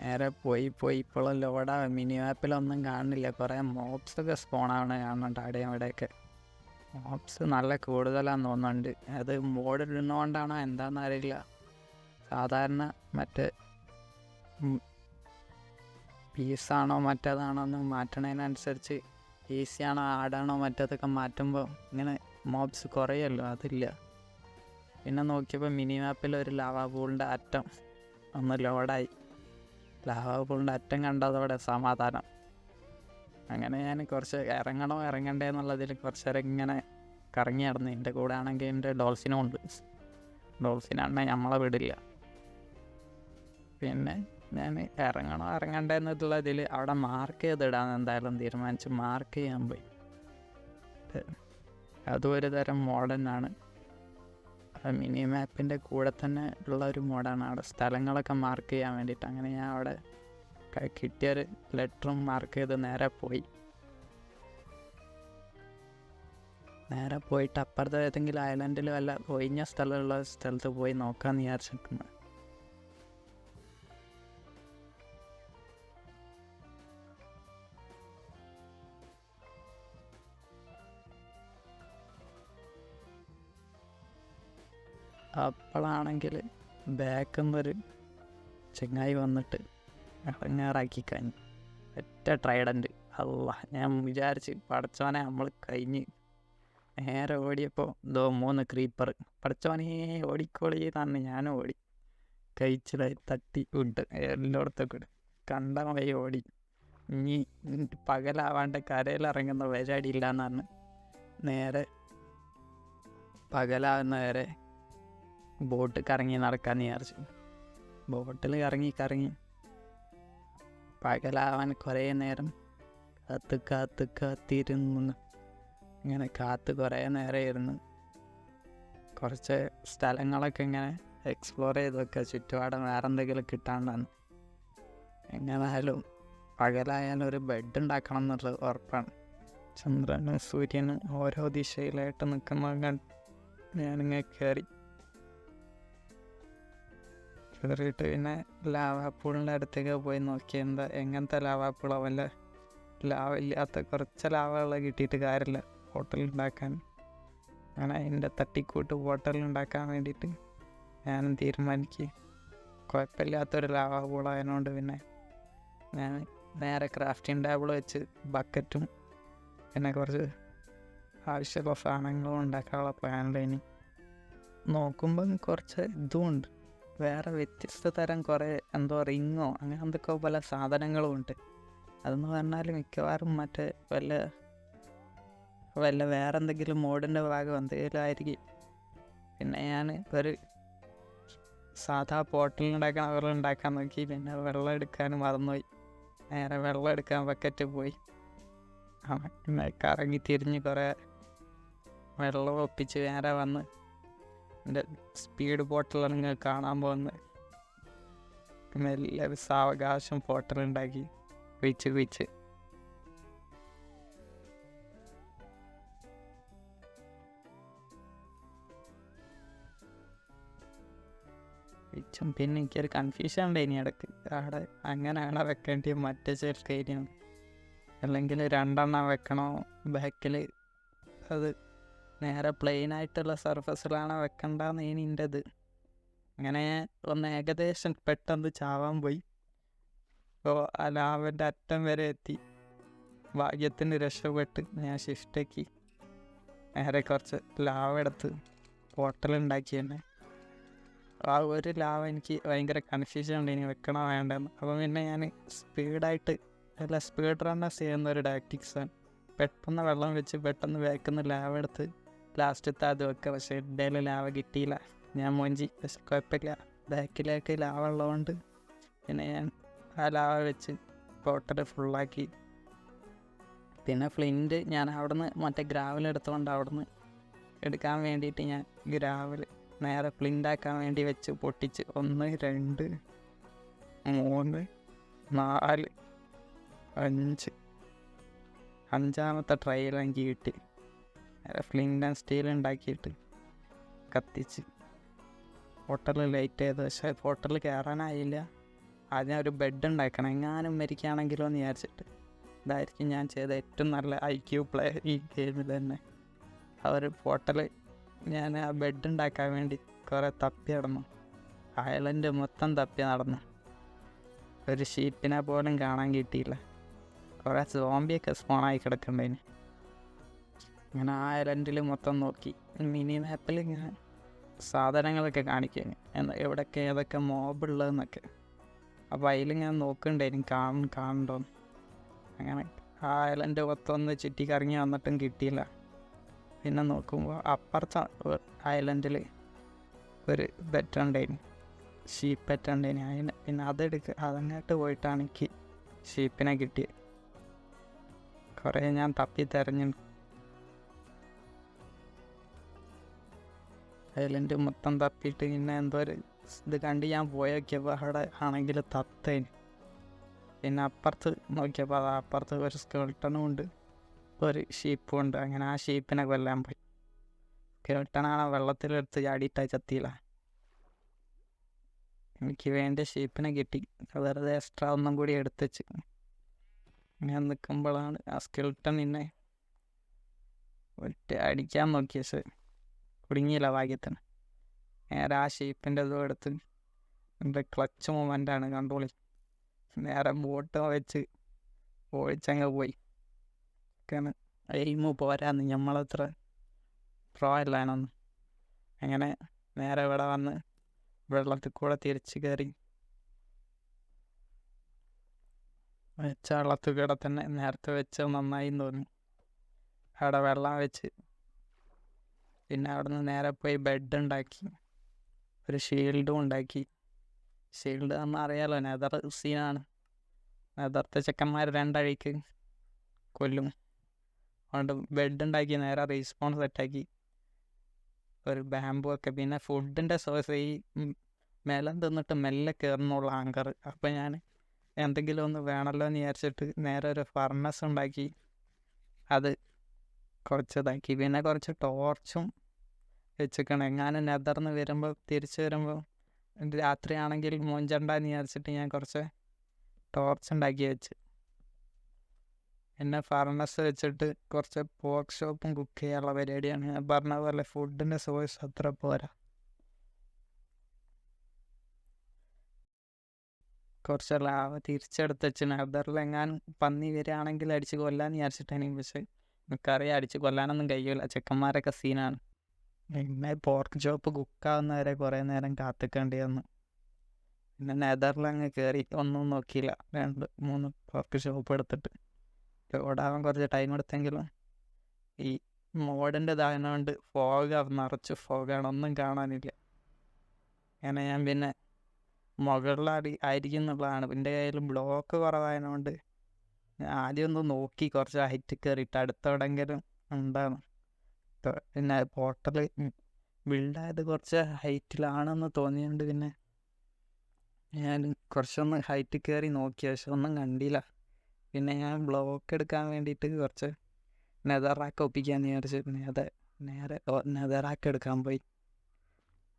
നേരെ പോയി ഇപ്പോഴും ലോഡാകും. മിനി മാപ്പിലൊന്നും കാണുന്നില്ല. കുറേ മോബ്സൊക്കെ സ്പോണാവണ കാണുന്നുണ്ട് അവിടെയും ഇവിടെയൊക്കെ. മോബ്സ് നല്ല കൂടുതലാണെന്ന് തോന്നുന്നുണ്ട്. അത് മോഡ് ഇടുന്നതുകൊണ്ടാണോ എന്താണെന്ന് അറിയില്ല. സാധാരണ മറ്റേ പീസാണോ മറ്റേതാണോ എന്ന് മാറ്റണതിനനുസരിച്ച് ഈസിയാണോ ആടാണോ മറ്റേതൊക്കെ മാറ്റുമ്പോൾ ഇങ്ങനെ മോബ്സ് കുറയല്ലോ, അതില്ല. പിന്നെ നോക്കിയപ്പോൾ മിനി മാപ്പിൽ ഒരു ലാവാ പൂളിൻ്റെ അറ്റം ഒന്ന് ലോഡായി. ലാവാ പൂളിൻ്റെ അറ്റം കണ്ടതോടെ സമാധാനം. അങ്ങനെ ഞാൻ കുറച്ച് ഇറങ്ങണോ ഇറങ്ങണ്ടേ എന്നുള്ളതിൽ കുറച്ച് നേരം ഇങ്ങനെ കറങ്ങി നടന്നു. എൻ്റെ കൂടെ ആണെങ്കിൽ എൻ്റെ ഡോൾഫിനും ഉണ്ട്. ഡോൾഫിനാണെങ്കിൽ നമ്മളെ വിടില്ല. പിന്നെ ഞാൻ ഇറങ്ങണോ ഇറങ്ങണ്ടേ എന്നുള്ളതിൽ അവിടെ മാർക്ക് ചെയ്തിടാൻ എന്തായാലും തീരുമാനിച്ച് മാർക്ക് ചെയ്യാൻ പോയി. അതും ഒരു തരം മോഡേണാണ്. മിനി മാപ്പിൻ്റെ കൂടെ തന്നെ ഉള്ള ഒരു മോഡാണ്. അവിടെ സ്ഥലങ്ങളൊക്കെ മാർക്ക് ചെയ്യാൻ വേണ്ടിയിട്ട്. അങ്ങനെ ഞാൻ അവിടെ കിട്ടിയൊരു ലെറ്ററും മാർക്ക് ചെയ്ത് നേരെ പോയിട്ട് അപ്പുറത്തെ ഏതെങ്കിലും ഐലൻഡിൽ വല്ല ഒഴിഞ്ഞ സ്ഥലമുള്ള സ്ഥലത്ത് പോയി നോക്കാമെന്ന് വിചാരിച്ചിരിക്കുന്നത്. അപ്പോഴാണെങ്കിൽ ബാക്കിൽ നിന്നൊരു ചെങ്ങായി വന്നിട്ട് ഇറങ്ങാറാക്കി കഴിഞ്ഞു. ഒറ്റ ട്രൈഡൻറ്റ്. അല്ല, ഞാൻ വിചാരിച്ച് പടച്ചോനെ നമ്മൾ കഴിഞ്ഞ്. നേരെ ഓടിയപ്പോൾ 3 ക്രീപ്പർ. പടച്ചോനെ ഓടിക്കോളി തന്നെ ഞാനും ഓടി. കഴിച്ചിലായി തട്ടി വിട്ട് എല്ലായിടത്തൊക്കെ ഇടും. കണ്ട വഴി ഓടി. ഇനി പകലാവാണ്ട് കരയിലിറങ്ങുന്ന പരിപാടിയില്ല എന്നാണ്. നേരെ പകലാവുന്ന വരെ ബോട്ട് കറങ്ങി നടക്കാമെന്ന് വിചാരിച്ചു. ബോട്ടിൽ കറങ്ങി പകലാവാൻ കുറേ നേരം കാത്തിരുന്നു. ഇങ്ങനെ കുറേ നേരം ഇരുന്ന് കുറച്ച് സ്ഥലങ്ങളൊക്കെ ഇങ്ങനെ എക്സ്പ്ലോർ ചെയ്ത് വെക്കുക, ചുറ്റുപാടും വേറെ എന്തെങ്കിലും കിട്ടാണ്ടാണ്. എങ്ങനെയായാലും പകലായാലും ഒരു ബെഡ് ഉണ്ടാക്കണം എന്നുള്ളത് ഉറപ്പാണ്. ചന്ദ്രനും സൂര്യനും ഓരോ ദിശയിലായിട്ട് നിൽക്കുന്ന ഞാനിങ്ങനെ കയറിയിട്ട് പിന്നെ ലാവാപ്പൂളിൻ്റെ അടുത്തേക്ക് പോയി നോക്കി എങ്ങനത്തെ ലാവാപ്പൂളോ വല്ല ലാവ ഇല്ലാത്ത കുറച്ച് ലാവകൾ കിട്ടിയിട്ട് കാര്യമില്ല ഹോട്ടൽ ഉണ്ടാക്കാൻ. അങ്ങനെ അതിൻ്റെ തട്ടിക്കൂട്ട് ഹോട്ടൽ ഉണ്ടാക്കാൻ വേണ്ടിയിട്ട് ഞാനും തീരുമാനിക്കുക. കുഴപ്പമില്ലാത്തൊരു ലാവാപ്പൂളായതുകൊണ്ട് പിന്നെ ഞാൻ നേരെ ക്രാഫ്റ്റിംഗ് ടേബിൾ വെച്ച് ബക്കറ്റും പിന്നെ കുറച്ച് ആവശ്യമുള്ള സാധനങ്ങളും ഉണ്ടാക്കാനുള്ള പ്ലാനിലേനി. നോക്കുമ്പം കുറച്ച് ഇതുമുണ്ട്, വേറെ വ്യത്യസ്ത തരം കുറേ റിങ്ങോ അങ്ങനെ എന്തൊക്കെ പല സാധനങ്ങളും ഉണ്ട്. അതെന്ന് പറഞ്ഞാൽ മിക്കവാറും മറ്റേ വല്ല വേറെ എന്തെങ്കിലും മോഡിൻ്റെ ഭാഗം എന്തെങ്കിലും ആയിരിക്കും. പിന്നെ ഞാൻ ഒരു സാധാ പോട്ടലുണ്ടാക്കാൻ ഉണ്ടാക്കാൻ നോക്കി. പിന്നെ വെള്ളം എടുക്കാനും മറന്നുപോയി. നേരെ വെള്ളം എടുക്കാൻ ബക്കറ്റ് പോയി. പിന്നെ കറങ്ങി തിരിഞ്ഞ് കുറേ വെള്ളം ഒപ്പിച്ച് നേരെ വന്ന് എൻ്റെ സ്പീഡ് ബോട്ടിലിങ്ങനെ കാണാൻ പോകുന്നത്. മെല്ലെ സാവകാശം ബോട്ടിലുണ്ടാക്കി കുഴിച്ച് പിന്നെ എനിക്കൊരു കൺഫ്യൂഷൻ ഉണ്ട് ഇനി ഇടയ്ക്ക്. അവിടെ അങ്ങനെയാണോ വെക്കേണ്ടത് മറ്റേ ചേർക്കൈനും, അല്ലെങ്കിൽ 2 എണ്ണം വെക്കണോ ബാക്കിൽ, അത് നേരെ പ്ലെയിനായിട്ടുള്ള സർഫസിലാണോ വെക്കണ്ടെന്ന് എൻ്റെ ഇത്. അങ്ങനെ ഒന്ന് ഏകദേശം പെട്ടെന്ന് ചാവാൻ പോയി. അപ്പോൾ ആ ലാവൻ്റെ അറ്റം വരെ എത്തി. ഭാഗ്യത്തിന് രക്ഷപ്പെട്ട് ഞാൻ ഷിഫ്റ്റാക്കി നേരെ കുറച്ച് ലാവ എടുത്ത് ഹോട്ടലുണ്ടാക്കി തന്നെ ആ ഒരു ലാവ എനിക്ക് ഭയങ്കര കൺഫ്യൂഷൻ ഉണ്ട് ഇനി വെക്കണോ വേണ്ടെന്ന്. അപ്പം പിന്നെ ഞാൻ സ്പീഡായിട്ട് സ്പീഡ് റണ്ണേഴ്സ് ചെയ്യുന്ന ഒരു ടാക്ടിക്സാണ്. പെട്ടെന്ന് വെള്ളം വെച്ച് പെട്ടെന്ന് വേക്കുന്ന ലാവ എടുത്ത് ലാസ്റ്റത്തെ അത് വെക്കുക. പക്ഷേ എൻ്റെ ലാവ കിട്ടിയില്ല, ഞാൻ മൊഞ്ചി. പക്ഷെ കുഴപ്പമില്ല, ബാക്കിലേക്ക് ലാവ ഉള്ളതുകൊണ്ട് പിന്നെ ഞാൻ ആ ലാവ വെച്ച് ബോട്ടിൽ ഫുള്ളാക്കി. പിന്നെ ഫ്ലിൻറ്റ് ഞാൻ അവിടുന്ന് മറ്റേ ഗ്രാവൽ എടുത്തുകൊണ്ട് അവിടുന്ന് എടുക്കാൻ വേണ്ടിയിട്ട് ഞാൻ ഗ്രാവൽ നേരെ ഫ്ലിൻ്റാക്കാൻ വേണ്ടി വെച്ച് പൊട്ടിച്ച് 1 2 3 4 5 അഞ്ചാമത്തെ ട്രയൽ എനിക്ക് കിട്ടി. നേരെ ഫ്ലിൻ്റ് ആൻഡ് സ്റ്റീൽ ഉണ്ടാക്കിയിട്ട് കത്തിച്ച് ഹോട്ടലിൽ ലൈറ്റ് ചെയ്ത്. പക്ഷേ ഹോട്ടലിൽ കയറാനായില്ല. ആദ്യം ഒരു ബെഡ് ഉണ്ടാക്കണം, എങ്ങാനും മരിക്കുകയാണെങ്കിലോ എന്ന് വിചാരിച്ചിട്ട്. ഇതായിരിക്കും ഞാൻ ചെയ്ത ഏറ്റവും നല്ല IQ പ്ലേ ഈ ഗെയിമിൽ തന്നെ. ആ ഒരു ഹോട്ടൽ ഞാൻ ആ ബെഡ് ഉണ്ടാക്കാൻ വേണ്ടി കുറേ തപ്പി നടന്നു, ഐലൻഡ് മൊത്തം തപ്പി നടന്നു. ഒരു ഷീപ്പിനെ പോലും കാണാൻ കിട്ടിയില്ല. കുറേ സോംബിയൊക്കെ സ്പോണായി കിടക്കണ്ടേന്. ഇങ്ങനെ ആ ഐലൻഡിൽ മൊത്തം നോക്കി. മിനി മാപ്പിൽ ഇങ്ങനെ സാധനങ്ങളൊക്കെ കാണിക്കും, എവിടെയൊക്കെ ഏതൊക്കെ മോബുള്ളതെന്നൊക്കെ. അപ്പോൾ അതിലിങ്ങനെ നോക്കണ്ടായിരുന്നു കാണണ്ടോന്ന്. അങ്ങനെ ആ ഐലൻഡ് മൊത്തം ഒന്ന് ചുറ്റി കറങ്ങി വന്നിട്ടും കിട്ടിയില്ല. പിന്നെ നോക്കുമ്പോൾ അപ്പുറത്തെ ഐലൻഡിൽ ഒരു ബെറ്റുണ്ടായിരുന്നു, ഷീപ്പ് ബെറ്റുണ്ടായിരുന്നു. അതിന് പിന്നെ അതങ്ങോട്ട് പോയിട്ടാണ് എനിക്ക് ഷീപ്പിനെ കിട്ടിയത്. കുറേ ഞാൻ തപ്പി തിരഞ്ഞു ഐലൻഡ് മൊത്തം തപ്പിയിട്ട്. പിന്നെ എന്തോ ഒരു ഇത് കണ്ട് ഞാൻ പോയി നോക്കിയപ്പോൾ അവിടെ ആണെങ്കിൽ തത്തേന്. പിന്നെ അപ്പുറത്ത് നോക്കിയപ്പോൾ അപ്പുറത്ത് ഒരു സ്കെൽട്ടനും ഉണ്ട്, ഒരു ഷീപ്പും ഉണ്ട്. അങ്ങനെ ആ ഷീപ്പിനെ കൊല്ലാൻ പോയി. സ്കെൽട്ടനാണ് വെള്ളത്തിലെടുത്ത് ചാടിയിട്ടാ ചത്തിയില്ല. എനിക്ക് വേണ്ട ഷീപ്പിനെ കിട്ടി. വെറുതെ എക്സ്ട്രാ ഒന്നും കൂടി എടുത്ത് വെച്ച്. ഞാൻ നിൽക്കുമ്പോഴാണ് ആ സ്കെൽട്ടൻ നിന്നെ അടിക്കാൻ നോക്കി, പക്ഷെ കുടുങ്ങിയില്ല ഭാഗ്യത്തിന്. നേരെ ആ ഷീപ്പിൻ്റെ ഇതും എടുത്ത് എൻ്റെ ക്ലച്ച് മൂവ്മെൻ്റാണ് കൺട്രോൾ. നേരെ ബോട്ട് വെച്ച് ഓടിച്ചങ്ങ് പോയി. എയിമ് പോരാന്ന്, നമ്മളത്ര പ്രോ അല്ലാനൊന്നും. അങ്ങനെ നേരെ ഇവിടെ വന്ന് വെള്ളത്തിൽ കൂടെ തിരിച്ച് കയറി. വെച്ച വെള്ളത്തിൽ കൂടെ തന്നെ നേരത്തെ വെച്ച് നന്നായി തോന്നി. അവിടെ വെള്ളം വെച്ച് പിന്നെ അവിടെ നിന്ന് നേരെ പോയി ബെഡ് ഉണ്ടാക്കി, ഒരു ഷീൽഡും ഉണ്ടാക്കി. ഷീൽഡ് എന്ന് അറിയാലോ, നെതർ സീനാണ്. നെതർത്തെ ചെക്കന്മാർ 2 അഴിക്ക് കൊല്ലും. അതുകൊണ്ട് ബെഡ് ഉണ്ടാക്കി നേരെ റീസ്പോൺ സെറ്റാക്കി, ഒരു ബാമ്പു ഒക്കെ. പിന്നെ ഫുഡിൻ്റെ സോഴ്സ് ഈ മെലം തിന്നിട്ട് മെല്ലെ കയറുന്നുള്ള ആങ്കർ. അപ്പം ഞാൻ എന്തെങ്കിലും ഒന്ന് വേണമല്ലോ എന്ന് വിചാരിച്ചിട്ട് നേരെ ഒരു ഫർണസ് ഉണ്ടാക്കി, അത് കുറച്ചതാക്കി. പിന്നെ കുറച്ച് ടോർച്ചും വെച്ചിക്കണം, എങ്ങാനും നെതർന്ന് വരുമ്പോൾ തിരിച്ച് വരുമ്പോൾ രാത്രിയാണെങ്കിൽ മൊഞ്ചണ്ടെന്ന് വിചാരിച്ചിട്ട് ഞാൻ കുറച്ച് ടോർച്ച് ഉണ്ടാക്കി വെച്ച്. പിന്നെ ഫർണസ് വെച്ചിട്ട് കുറച്ച് പോർക്ക് ഷോപ്പും കുക്ക് ചെയ്യാനുള്ള പരിപാടിയാണ്. ഞാൻ പറഞ്ഞ പോലെ ഫുഡിൻ്റെ സോഴ്സ് അത്ര പോരാ. കുറച്ച് ലാവ തിരിച്ചെടുത്ത് വെച്ച് നെതറിലെങ്ങാനും പന്നി വരികയാണെങ്കിൽ അടിച്ച് കൊല്ലാന്ന് വിചാരിച്ചിട്ടാണ്. പക്ഷേ എനിക്കറിയാം അടിച്ച് കൊല്ലാനൊന്നും കഴിയില്ല, ചെക്കന്മാരൊക്കെ സീനാണ്. പിന്നെ പോർക്ക് ചോപ്പ് കുക്കാവുന്നവരെ കുറേ നേരം കാത്തിക്കേണ്ടി വന്നു. പിന്നെ നെതറിലങ്ങ് കയറി ഒന്നും നോക്കിയില്ല, 2 3 പോർക്ക് ഷോപ്പ് എടുത്തിട്ട് ഓടാവാൻ കുറച്ച് ടൈം എടുത്തെങ്കിലും ഈ മോഡിൻ്റെ ഇതായതുകൊണ്ട് നിറച്ച് ഫോഗാണ്, ഒന്നും കാണാനില്ല. അങ്ങനെ ഞാൻ പിന്നെ ആയിരിക്കും എന്നുള്ളതാണ്. എൻ്റെ കയ്യിൽ ബ്ലോക്ക് കുറവായതുകൊണ്ട് ഞാൻ ആദ്യം ഒന്ന് നോക്കി, കുറച്ച് ഹൈറ്റ് കയറിയിട്ട് അടുത്തെവിടെയെങ്കിലും ഉണ്ടാകും. പിന്നെ പോർട്ടൽ ബിൽഡായത് കുറച്ച് ഹൈറ്റിലാണെന്ന് തോന്നിയുകൊണ്ട് പിന്നെ ഞാൻ കുറച്ചൊന്ന് ഹൈറ്റ് കയറി നോക്കി, പക്ഷെ ഒന്നും കണ്ടില്ല. പിന്നെ ഞാൻ ബ്ലോക്ക് എടുക്കാൻ വേണ്ടിയിട്ട് കുറച്ച് നെതറാക്ക് ഒപ്പിക്കാന്ന് വിചാരിച്ചു നേരെ നെതറാക്ക് എടുക്കാൻ പോയി.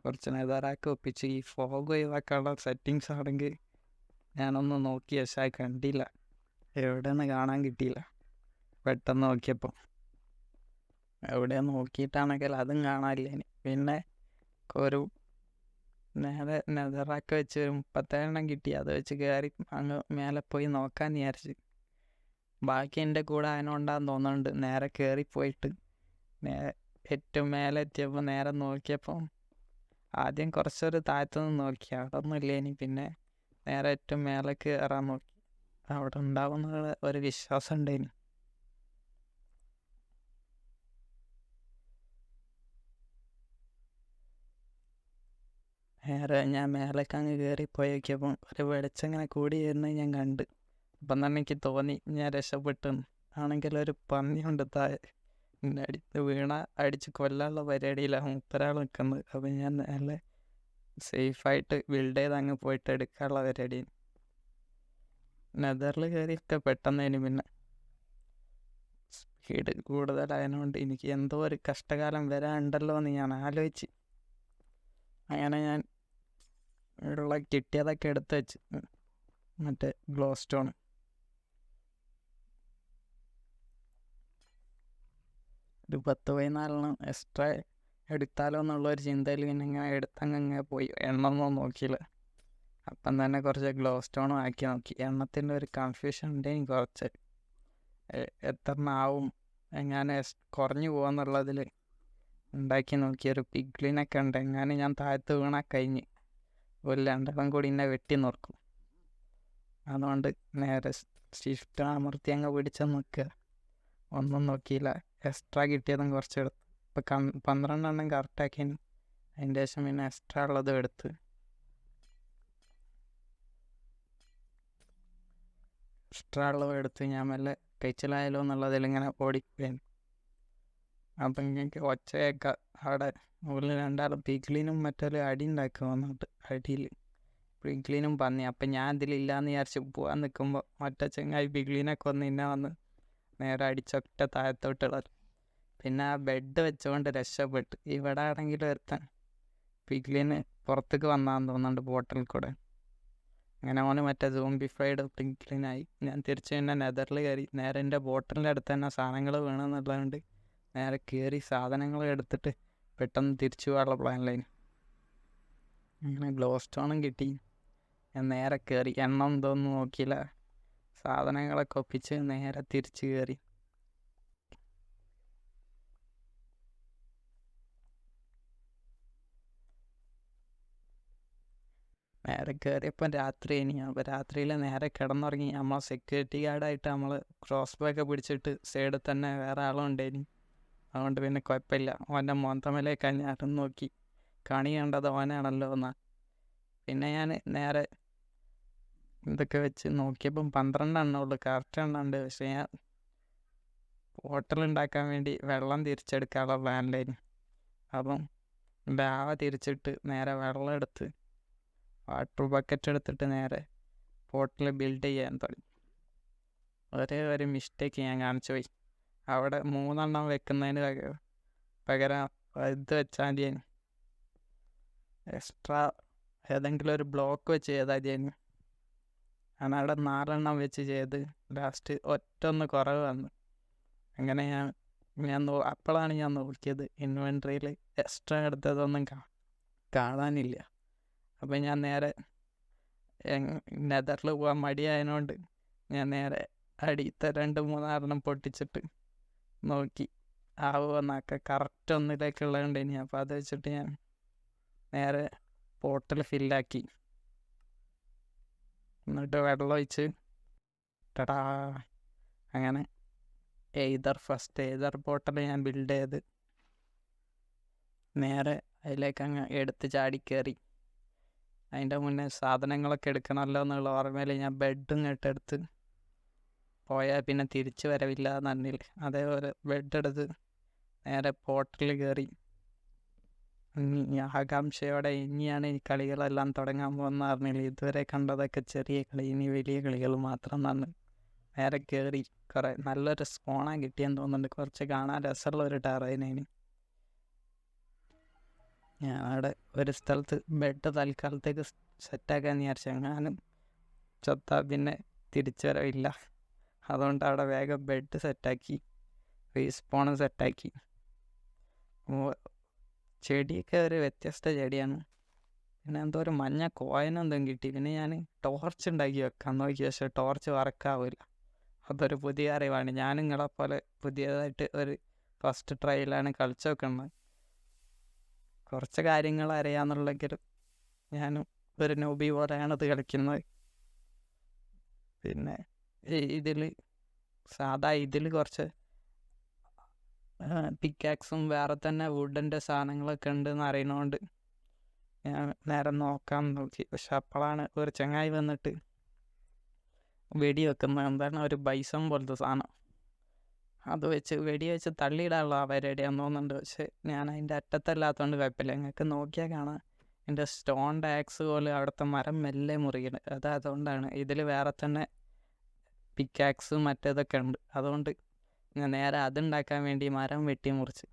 കുറച്ച് നെതറാക്ക് ഒപ്പിച്ച് ഈ ഫോഗ് ഒഴിവാക്കാനുള്ള സെറ്റിങ്സ് ആണെങ്കിൽ ഞാനൊന്ന് നോക്കി, പക്ഷേ കണ്ടില്ല, എവിടെയൊന്നും കാണാൻ കിട്ടിയില്ല. പെട്ടെന്ന് നോക്കിയപ്പോൾ എവിടെ നോക്കിയിട്ടാണെങ്കിൽ അതും കാണാനില്ല. ഇനി പിന്നെ ഒരു നേരെ നെതറാക്ക് വെച്ച് ഒരു 37 കിട്ടി, അത് വെച്ച് കയറി അങ്ങ് മേലെ പോയി നോക്കാമെന്ന് വിചാരിച്ച്. ബാക്കി എൻ്റെ കൂടെ അതിനുണ്ടാന്ന് തോന്നുന്നുണ്ട്. നേരെ കയറിപ്പോയിട്ട് ഏറ്റവും മേലെ എത്തിയപ്പോൾ നേരെ നോക്കിയപ്പോൾ ആദ്യം കുറച്ചൊരു താഴത്തുനിന്ന് നോക്കി, അവിടെ ഒന്നും ഇല്ലേനി. പിന്നെ നേരെ ഏറ്റവും മേലെ കയറാൻ നോക്കി, അവിടെ ഉണ്ടാവുന്ന ഒരു വിശ്വാസം ഉണ്ടേനി. നേരെ ഞാൻ മേലേക്ക് അങ്ങ് കയറിപ്പോയി നോക്കിയപ്പം ഒരു വെളിച്ചം ഇങ്ങനെ കൂടി വരുന്നത് ഞാൻ കണ്ട്. അപ്പം തന്നെ എനിക്ക് തോന്നി ഞാൻ രക്ഷപ്പെട്ടെന്ന്. ആണെങ്കിൽ ഒരു പന്നിയുണ്ട് താഴെ, എന്നെ അടിച്ച് വീണ അടിച്ച് കൊല്ലാനുള്ള പരിപാടിയിലാണ് മൂപ്പരാൾ നിൽക്കുന്നത്. അപ്പം ഞാൻ നല്ല സേഫായിട്ട് ബിൽഡ് ചെയ്ത് അങ്ങ് പോയിട്ട് എടുക്കാനുള്ള പരിപാടി. നെതറിൽ കയറിയിട്ട് പെട്ടെന്നതിന് പിന്നെ സ്പീഡ് കൂടുതലായതുകൊണ്ട് എനിക്ക് എന്തോ ഒരു കഷ്ടകാലം വരാനുണ്ടല്ലോ എന്ന് ഞാൻ ആലോചിച്ച്, അങ്ങനെ ഞാൻ ഉള്ള കിട്ടിയതൊക്കെ എടുത്ത് വെച്ച് മറ്റേ ഗ്ലോ സ്റ്റോൺ ഒരു 10-14 എക്സ്ട്രാ എടുത്താലോ എന്നുള്ളൊരു ചിന്തയിൽ പിന്നെ ഇങ്ങനെ എടുത്തങ്ങനെ പോയി. എണ്ണമൊന്നും നോക്കിയില്ല. അപ്പം തന്നെ കുറച്ച് ഗ്ലോ സ്റ്റോണും ആക്കി നോക്കി. എണ്ണത്തിൻ്റെ ഒരു കൺഫ്യൂഷൻ ഉണ്ടെങ്കിൽ കുറച്ച് എത്ര ആവും എങ്ങനെ കുറഞ്ഞു പോകാന്നുള്ളതിൽ ഉണ്ടാക്കി നോക്കി. ഒരു പിഗ്ലിനൊക്കെ ഉണ്ട്, എങ്ങനെ ഞാൻ താഴത്ത് വീണാൽ കഴിഞ്ഞ് ഒരു 2 കൂടി എന്നെ വെട്ടി നോക്കും. അതുകൊണ്ട് നേരെ ഷിഫ്റ്റ് അമർത്തി അങ്ങ് പിടിച്ച് നിൽക്കുക, ഒന്നും നോക്കിയില്ല. എക്സ്ട്രാ കിട്ടിയതും കുറച്ച് എടുത്തു. ഇപ്പം 12 കറക്റ്റാക്കി. അതിൻ്റെ ശേഷം പിന്നെ എക്സ്ട്രാ ഉള്ളതും എടുത്ത് ഞാൻ മെല്ലെ കഴിച്ചിലായാലോ എന്നുള്ളതിൽ ഇങ്ങനെ ഓടിപ്പോയി. അപ്പം എനിക്ക് ഒച്ചയൊക്കെ അവിടെ മുകളിൽ 2 പിഗ്ലിനും മറ്റൊരു അടി ഉണ്ടാക്കുക വന്നിട്ട് അടിയിൽ പിഗ്ലിനും പന്നി. അപ്പം ഞാൻ ഇതിലില്ലാന്ന് വിചാരിച്ച് പോകാൻ നിൽക്കുമ്പോൾ മറ്റേ ചങ്ങായി പിഗ്ലിനൊക്കെ വന്ന് നേരെ അടിച്ചൊറ്റ താഴത്തോട്ടുള്ളത്. പിന്നെ ആ ബെഡ് വെച്ചുകൊണ്ട് രക്ഷപ്പെട്ട്. ഇവിടെ ആണെങ്കിൽ ഒരുത്തൻ പിഗ്ലിന് പുറത്തേക്ക് വന്നാന്ന് തോന്നുന്നുണ്ട് ബോട്ടിൽ കൂടെ. അങ്ങനെ ഓന് മറ്റേ സോംബിഫൈഡ് പിഗ്ലിനായി. ഞാൻ തിരിച്ച് പിന്നെ നെതറിൽ കയറി. നേരെ എൻ്റെ ബോട്ടിലിൻ്റെ അടുത്ത് തന്നെ സാധനങ്ങൾ വേണമെന്നുള്ളതുകൊണ്ട് നേരെ കയറി സാധനങ്ങൾ എടുത്തിട്ട് പെട്ടെന്ന് തിരിച്ചു പോകാനുള്ള പ്ലാനിലായി. അങ്ങനെ ഗ്ലോ സ്റ്റോണും കിട്ടി. ഞാൻ നേരെ കയറി, എണ്ണം ഇതൊന്നും നോക്കിയില്ല, സാധനങ്ങളൊക്കെ ഒപ്പിച്ച് നേരെ തിരിച്ച് കയറി. നേരെ കയറിയപ്പം രാത്രി ഇനി. അപ്പോൾ രാത്രിയിൽ നേരെ കിടന്നുറങ്ങി. നമ്മൾ സെക്യൂരിറ്റി ഗാർഡായിട്ട് നമ്മൾ ക്രോസ് ബോ ഒക്കെ പിടിച്ചിട്ട് സൈഡിൽ തന്നെ വേറെ ആളും ഉണ്ടായിനി. അതുകൊണ്ട് പിന്നെ കുഴപ്പമില്ല. ഓൻ്റെ മോന്തമലേക്ക് ഞാനും നോക്കി, കണി കണ്ടത് ഓനാണല്ലോ എന്നാ. പിന്നെ ഞാൻ നേരെ ഇതൊക്കെ വെച്ച് നോക്കിയപ്പം 12 ഉള്ളു, കറക്റ്റ് എണ്ണുണ്ട്. പക്ഷേ ഞാൻ ഹോട്ടലുണ്ടാക്കാൻ വേണ്ടി വെള്ളം തിരിച്ചെടുക്കാനുള്ള പ്ലാനിലായിരുന്നു. അപ്പം ഡാവ തിരിച്ചിട്ട് നേരെ വെള്ളം എടുത്ത് വാട്ടർ ബക്കറ്റ് എടുത്തിട്ട് നേരെ പോട്ടിൽ ബിൽഡ് ചെയ്യാൻ തുടങ്ങി. ഒരേ ഒരു മിസ്റ്റേക്ക് ഞാൻ കാണിച്ചു പോയി. അവിടെ 3 വെക്കുന്നതിന് പകരം ഇത് വെച്ചാൽ മതിയായിരുന്നു. എക്സ്ട്രാ ഏതെങ്കിലും ഒരു ബ്ലോക്ക് വെച്ച് ചെയ്താൽ മതിയായിരുന്നു. ഞാൻ അവിടെ 4 വെച്ച് ചെയ്ത് ലാസ്റ്റ് ഒറ്റൊന്ന് കുറവ് വന്നു. അങ്ങനെ അപ്പോഴാണ് ഞാൻ നോക്കിയത് ഇൻവെൻട്രിയിൽ എക്സ്ട്രാ എടുത്തതൊന്നും കാണാനില്ല. അപ്പം ഞാൻ നേരെ നെതറിൽ പോകാൻ മടിയായതുകൊണ്ട് ഞാൻ നേരെ അടിയത്തെ 2-3 പൊട്ടിച്ചിട്ട് നോക്കി ആവുമെന്നൊക്കെ. കറക്റ്റ് ഒന്നിലേക്കുള്ളതുകൊണ്ട് ഇനി അപ്പോൾ അത് വെച്ചിട്ട് ഞാൻ നേരെ പോട്ടിൽ ഫില്ലാക്കി. എന്നിട്ട് വെള്ളം ഒഴിച്ച് ടടാ അങ്ങനെ എയ്തർ പോട്ടൽ ഞാൻ ബിൽഡ് ചെയ്ത് നേരെ അതിലേക്ക് അങ്ങ് എടുത്ത് ചാടിക്കയറി. അതിൻ്റെ മുന്നേ സാധനങ്ങളൊക്കെ എടുക്കണമല്ലോ എന്നുള്ള ഓർമ്മയിൽ ഞാൻ ബെഡും ഇട്ടെടുത്ത് പോയാൽ പിന്നെ തിരിച്ച് വരവില്ല എന്നറിഞ്ഞില്ല. അതേപോലെ ബെഡ് എടുത്ത് നേരെ പോർട്ടലിൽ കയറി. ആകാംക്ഷയോടെ ഇനിയാണ് ഈ കളികളെല്ലാം തുടങ്ങാൻ പോകുന്ന അറിഞ്ഞില്ല. ഇതുവരെ കണ്ടതൊക്കെ ചെറിയ കളി, ഇനി വലിയ കളികൾ മാത്രം എന്നാണ്. നേരെ കയറി കുറേ നല്ലൊരു സ്പോണാൻ കിട്ടിയെന്ന് തോന്നുന്നുണ്ട്. കുറച്ച് കാണാൻ രസമുള്ള ഒരു ടെറൈനേന്. ഞാൻ അവിടെ ഒരു സ്ഥലത്ത് ബെഡ് തൽക്കാലത്തേക്ക് സെറ്റാക്കാന്ന് വിചാരിച്ചു. എങ്ങാനും ചത്താൽ പിന്നെ തിരിച്ചു വരവില്ല. അതുകൊണ്ട് അവിടെ വേഗം ബെഡ് സെറ്റാക്കി, റീസ്പോണും സെറ്റാക്കി. ചെടിയൊക്കെ ഒരു വ്യത്യസ്ത ചെടിയാണ്. പിന്നെ എന്തോ ഒരു മഞ്ഞ കോയിനെന്തും കിട്ടി. പിന്നെ ഞാൻ ടോർച്ച് ഉണ്ടാക്കി വെക്കാൻ നോക്കി, പക്ഷേ ടോർച്ച് വർക്കാവില്ല. അതൊരു പുതിയ അറിവാണ്. ഞാൻ നിങ്ങളെപ്പോലെ പുതിയതായിട്ട് ഒരു ഫസ്റ്റ് ട്രയലാണ് കളിച്ചു വെക്കുന്നത്. കുറച്ച് കാര്യങ്ങൾ അറിയാമെന്നുള്ളെങ്കിലും ഞാനും ഒരു നോബി പോലെയാണ് ഇത് കളിക്കുന്നത്. പിന്നെ ഇതിൽ ഇതിൽ കുറച്ച് പിക്കാക്സും വേറെ തന്നെ വുഡിൻ്റെ സാധനങ്ങളൊക്കെ ഉണ്ടെന്ന് അറിയണോണ്ട് ഞാൻ നേരെ നോക്കാൻ നോക്കി. പക്ഷെ അപ്പോഴാണ് ഒരു ചങ്ങായി വന്നിട്ട് വെടി വെക്കുന്നത്. എന്താണ് ഒരു ബൈസൺ പോലത്തെ സാധനം, അത് വെച്ച് വെടി വെച്ച് തള്ളിയിടാനുള്ള പരിപാടിയാന്ന് തോന്നുന്നുണ്ട്. പക്ഷെ ഞാൻ അതിൻ്റെ അറ്റത്തല്ലാത്തതുകൊണ്ട് കുഴപ്പമില്ല. നിങ്ങൾക്ക് നോക്കിയാൽ കാണാം എൻ്റെ സ്റ്റോൺ ആക്സ് പോലെ അവിടുത്തെ മരം മെല്ലെ മുറിക്കണം. അതുകൊണ്ടാണ് ഇതിൽ വേറെ തന്നെ പിക്കാക്സ് മറ്റേതൊക്കെ ഉണ്ട്. അതുകൊണ്ട് ഞാൻ നേരെ അതുണ്ടാക്കാൻ വേണ്ടി മരം വെട്ടി മുറിച്ച്.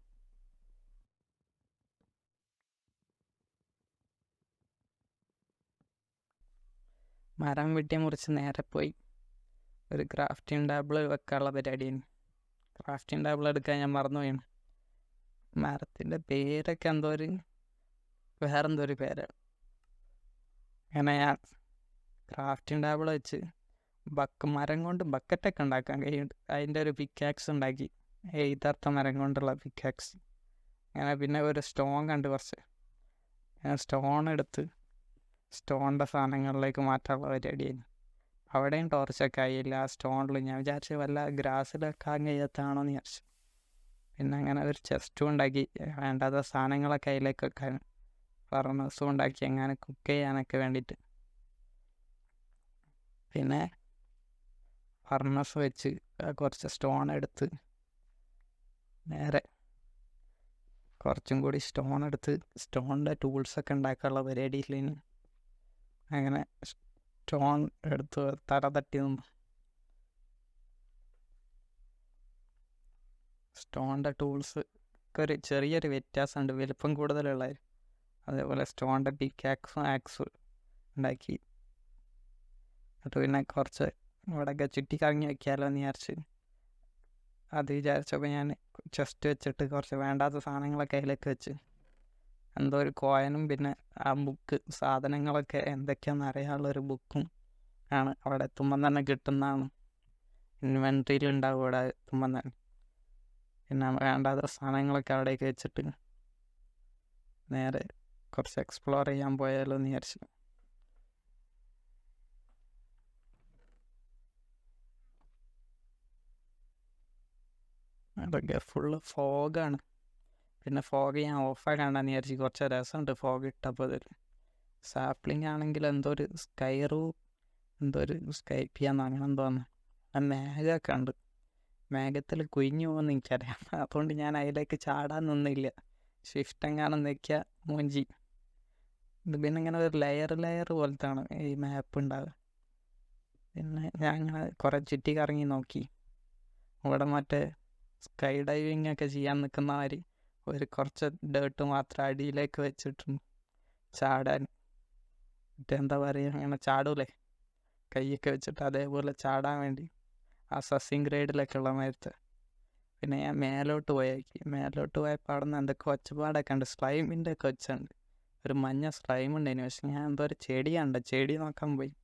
മരം വെട്ടി മുറിച്ച് നേരെ പോയി ഒരു ക്രാഫ്റ്റിംഗ് ടേബിൾ വെക്കാനുള്ള പരിപാടിയാണ്. ക്രാഫ്റ്റിംഗ് ടേബിൾ എടുക്കാൻ ഞാൻ മറന്നുപോയാണ്. മരത്തിൻ്റെ പേരൊക്കെ വേറെന്തോ ഒരു പേരാണ്. അങ്ങനെ ഞാൻ ക്രാഫ്റ്റിംഗ് ടേബിൾ വെച്ച് മരം കൊണ്ട് ബക്കറ്റൊക്കെ ഉണ്ടാക്കാൻ കഴിയുന്നുണ്ട്. അതിൻ്റെ ഒരു പിക്കാക്സ് ഉണ്ടാക്കി, എഴുതാത്ത മരം കൊണ്ടുള്ള പിക്കാക്സ്. അങ്ങനെ പിന്നെ ഒരു സ്റ്റോൺ കണ്ട് കുറച്ച് ഞാൻ സ്റ്റോൺ എടുത്ത് സ്റ്റോണിൻ്റെ സാധനങ്ങളിലേക്ക് മാറ്റാനുള്ള പരിപാടിയായിരുന്നു. അവിടെയും ടോർച്ചൊക്കെ ആയില്ല. ആ സ്റ്റോണിൽ ഞാൻ വിചാരിച്ചു വല്ല ഗ്രാസിലൊക്കെ കഴിയാത്താണോ എന്ന് വിചാരിച്ചു. പിന്നെ അങ്ങനെ ഒരു ചെസ്റ്റും ഉണ്ടാക്കി, വേണ്ടാത്ത സാധനങ്ങളൊക്കെ അതിലേക്ക് വെക്കാൻ ഫർണസും ഉണ്ടാക്കി, അങ്ങനെ കുക്ക് ചെയ്യാനൊക്കെ വേണ്ടിയിട്ട്. പിന്നെ ഫർണസ് വെച്ച് കുറച്ച് സ്റ്റോൺ എടുത്ത് നേരെ കുറച്ചും കൂടി സ്റ്റോൺ എടുത്ത് സ്റ്റോണിൻ്റെ ടൂൾസൊക്കെ ഉണ്ടാക്കാനുള്ള പരിപാടിയില്ലേന്. അങ്ങനെ സ്റ്റോൺ എടുത്ത് തല തട്ടി നിന്നു. സ്റ്റോണിൻ്റെ ടൂൾസ് ഒരു ചെറിയൊരു വ്യത്യാസമുണ്ട്, വലുപ്പം കൂടുതലുള്ളത്. അതേപോലെ സ്റ്റോണിൻ്റെ പിക്കാക്സും ആക്സും ഉണ്ടാക്കി. എന്നിട്ട് പിന്നെ കുറച്ച് ഇവിടെയൊക്കെ ചുറ്റിക്കറങ്ങി വയ്ക്കാമല്ലോ എന്ന് വിചാരിച്ചപ്പോൾ ഞാൻ ചെസ്റ്റ് വെച്ചിട്ട് കുറച്ച് വേണ്ടാത്ത സാധനങ്ങളൊക്കെ അതിലേക്ക് വെച്ച്. എന്തോ ഒരു കോയിനും പിന്നെ ആ ബുക്ക് സാധനങ്ങളൊക്കെ എന്തൊക്കെയാണെന്ന് അറിയാനുള്ളൊരു ബുക്കും ആണ്. അവിടെ എത്തുമ്പം തന്നെ കിട്ടുന്നതാണ്, ഇൻവെൻട്രിയിൽ ഉണ്ടാവും ഇവിടെ എത്തുമ്പം തന്നെ. പിന്നെ വേണ്ടാത്ത സാധനങ്ങളൊക്കെ അവിടേക്ക് വെച്ചിട്ട് നേരെ കുറച്ച് എക്സ്പ്ലോർ ചെയ്യാൻ പോയാലോ എന്ന് വിചാരിച്ചു. അതൊക്കെ ഫുള്ള് ഫോഗാണ്. പിന്നെ ഫോഗ് ഞാൻ ഓഫാക്കാണ്ടെന്ന് വിചാരിച്ചു. കുറച്ച് രസമുണ്ട് ഫോഗ് ഇട്ടപ്പോൾ. ഇതിൽ സാപ്ലിംഗ് ആണെങ്കിൽ എന്തോ ഒരു സ്കൈപ്പിയാന്ന് അങ്ങനെ എന്തോന്ന്. ആ മേഘമൊക്കെ ഉണ്ട്, മേഘത്തിൽ കുഴിഞ്ഞു പോകുമെന്ന് എനിക്കറിയാം. അതുകൊണ്ട് ഞാൻ അതിലേക്ക് ചാടാൻ നിന്നില്ല. ഷിഫ്റ്റ് എങ്ങാനും നിൽക്കുക മൂഞ്ചി. ഇത് പിന്നെ ഇങ്ങനെ ഒരു ലെയർ പോലത്താണ് ഈ മാപ്പ് ഉണ്ടാവുക. പിന്നെ ഞാൻ ഇങ്ങനെ കുറേ ചുറ്റി കറങ്ങി നോക്കി. ഇവിടെ മറ്റേ സ്കൈ ഡൈവിങ് ഒക്കെ ചെയ്യാൻ നിൽക്കുന്ന മാതിരി ഒരു കുറച്ച് ഡേർട്ട് മാത്രം അടിയിലേക്ക് വെച്ചിട്ടുണ്ട് ചാടാൻ. എന്താ പറയുക, അങ്ങനെ ചാടൂലേ കൈയൊക്കെ വെച്ചിട്ട്, അതേപോലെ ചാടാൻ വേണ്ടി ആ സസിങ് ഗ്രേഡിലൊക്കെ ഉള്ള നേരത്തെ. പിന്നെ ഞാൻ മേലോട്ട് പോയപ്പോൾ അവിടെ നിന്ന് എന്തൊക്കെ ഒച്ചപ്പാടൊക്കെ ഉണ്ട്. സ്ലൈമിൻ്റെ ഒക്കെ ഒച്ചുണ്ട്, ഒരു മഞ്ഞ സ്ലൈം ഉണ്ടായിരുന്നു. പക്ഷെ ഞാൻ എന്തോ ഒരു ചെടി നോക്കാൻ പോയി.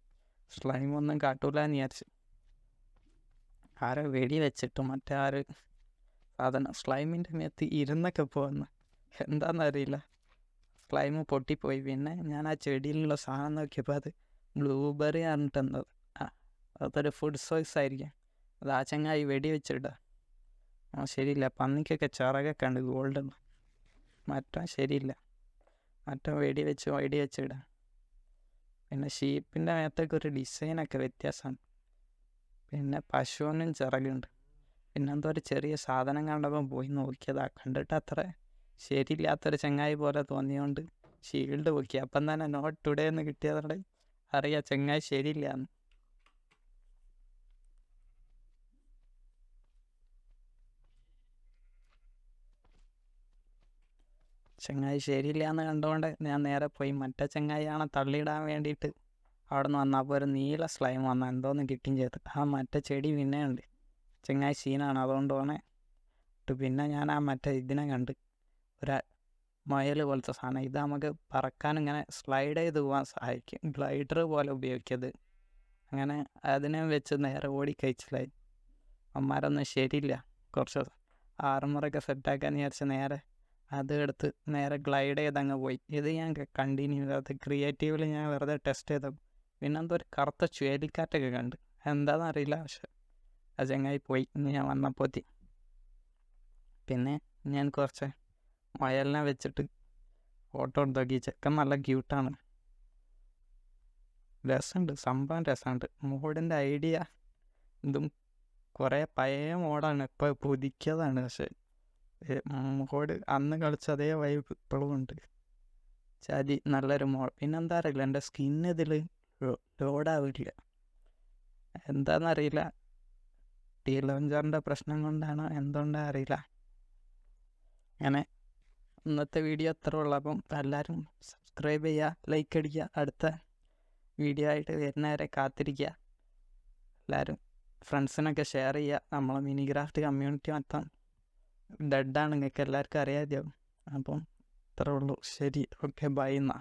സ്ലൈമൊന്നും കാട്ടൂല എന്ന് വിചാരിച്ചു. ആരോ വെടി വെച്ചിട്ട് മറ്റേ സാധനം സ്ലൈമിൻ്റെ മേത്ത് ഇരുന്നൊക്കെ പോകുന്നു, എന്താണെന്നറിയില്ല. സ്ലൈം പൊട്ടിപ്പോയി. പിന്നെ ഞാൻ ആ ചെടിയിലുള്ള സാധനം നോക്കിയപ്പോൾ അത് ബ്ലൂബെറി പറഞ്ഞിട്ടെന്തോ, അതൊരു ഫുഡ് സോഴ്സ് ആയിരിക്കും. അത് ആ ചങ്ങായി വെടി വെച്ചിടുക. ശരിയില്ല, പന്നിക്കൊക്കെ ചിറകൊക്കെ ഉണ്ട് ഗോൾഡൻ. ശരിയില്ല, വെടി വെച്ചിടുക. പിന്നെ ഷീപ്പിൻ്റെ മേത്തൊക്കെ ഒരു ഡിസൈനൊക്കെ വ്യത്യാസമാണ്. പിന്നെ പശുവിനും ചിറകുണ്ട്. പിന്നെ എന്തോ ഒരു ചെറിയ സാധനം കണ്ടപ്പോൾ പോയി നോക്കിയതാ. കണ്ടിട്ട് അത്ര ശരിയില്ലാത്തൊരു ചങ്ങായി പോലെ തോന്നിയോണ്ട് ഷീൽഡ് പൊക്കി. അപ്പം തന്നെ നോട്ട് ടുഡേ എന്ന് കിട്ടിയതോടെ അറിയാം ചങ്ങായി ശരിയില്ലാന്ന്. ചങ്ങായി ശരിയില്ലാന്ന് കണ്ടുകൊണ്ട് ഞാൻ നേരെ പോയി മറ്റേ ചങ്ങായിയാണ് തള്ളിയിടാൻ വേണ്ടിയിട്ട് അവിടെ നിന്ന് വന്നപ്പോൾ ഒരു നീല സ്ലൈം വന്നാൽ എന്തോന്ന് കിട്ടുകയും ചെയ്തു. ആ മറ്റേ ചെടി പിന്നെ ഉണ്ട്. ചങ്ങായി സീനാണ്, അതുകൊണ്ട് പോണേ. പിന്നെ ഞാൻ ആ മറ്റേ ഇതിനെ കണ്ട്, ഒരു മുയൽ പോലത്തെ സാധനം. ഇത് നമുക്ക് പറക്കാൻ ഇങ്ങനെ സ്ലൈഡ് ചെയ്ത് പോകാൻ സഹായിക്കും, ഗ്ലൈഡർ പോലെ ഉപയോഗിക്കത്. അങ്ങനെ അതിനെ വെച്ച് നേരെ ഓടിക്കഴിച്ചിലായി. അമ്മമാരൊന്നും ശരിയില്ല, കുറച്ച് ആർമറൊക്കെ സെറ്റാക്കാൻ വിചാരിച്ച് നേരെ അത് എടുത്ത് നേരെ ഗ്ലൈഡ് ചെയ്തങ്ങ് പോയി. ഇത് ഞാൻ കണ്ടിന്യൂ ചെയ്തത് ക്രിയേറ്റീവിൽ ഞാൻ വെറുതെ ടെസ്റ്റ് ചെയ്തത്. പിന്നെ എന്തോ ഒരു കറുത്ത ചുഴലിക്കാറ്റൊക്കെ കണ്ട്, എന്താണെന്നറിയില്ല. പക്ഷെ അത് ചങ്ങായി പോയി ഞാൻ വന്നപ്പോത്തി. പിന്നെ ഞാൻ കുറച്ച് മുയലിനെ വെച്ചിട്ട് ഫോട്ടോ എടുത്ത് നോക്കി. ചെക്കൻ നല്ല ക്യൂട്ടാണ്, രസമുണ്ട്, സംഭവം രസമുണ്ട്. മോഡിൻ്റെ ഐഡിയ ഇതും കുറേ പഴയ മോഡാണ്, ഇപ്പോൾ പുതുക്കിയതാണ്. പക്ഷെ മോഡ് അന്ന് കളിച്ച അതേ വൈബ് ഇപ്പോഴും ഉണ്ട്. ചതി നല്ലൊരു മോഡ്. പിന്നെന്താ അറിയില്ല, എൻ്റെ സ്കിൻ ഇതിൽ ലോഡാവില്ല, എന്താണെന്നറിയില്ല. ലോഞ്ചറിൻ്റെ പ്രശ്നം കൊണ്ടാണോ എന്തുകൊണ്ടാണ് അറിയില്ല. അങ്ങനെ ഇന്നത്തെ വീഡിയോ അത്ര ഉള്ളൂ. അപ്പം എല്ലാവരും സബ്സ്ക്രൈബ് ചെയ്യുക, ലൈക്ക് അടിക്കുക. അടുത്ത വീഡിയോ ആയിട്ട് വരുന്നവരെ കാത്തിരിക്കുക. എല്ലാവരും ഫ്രണ്ട്സിനൊക്കെ ഷെയർ ചെയ്യുക. നമ്മളെ മിനിക്രാഫ്റ്റ് കമ്മ്യൂണിറ്റി മൊത്തം ഡെഡാണ്, നിങ്ങൾക്ക് എല്ലാവർക്കും അറിയാതെയാവും. അപ്പം ഇത്രേ ഉള്ളൂ. ശരി, ഓക്കെ, ബൈ എന്നാ.